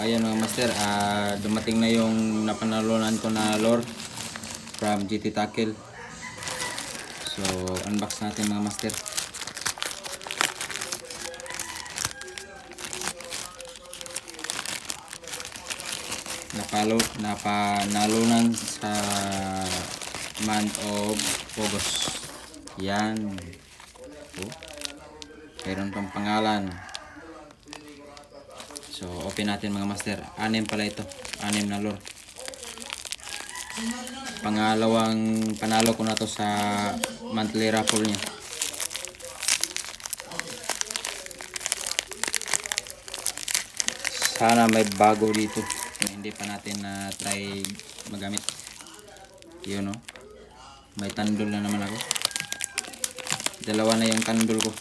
ayun mga master, dumating na yung napanalunan ko na lure from GT Tackle. So unbox natin mga master. Napanalunan sa month of August. Yan. Oh, mayroon pang pangalan. So open natin mga master. 6 pala ito. 6 na lure. Pangalawang panalo ko na to sa monthly raffle niya. Sana may bago dito na hindi pa natin na try magamit. Yun, no? May tandol na naman ako. Dalawa na yung tandol ko.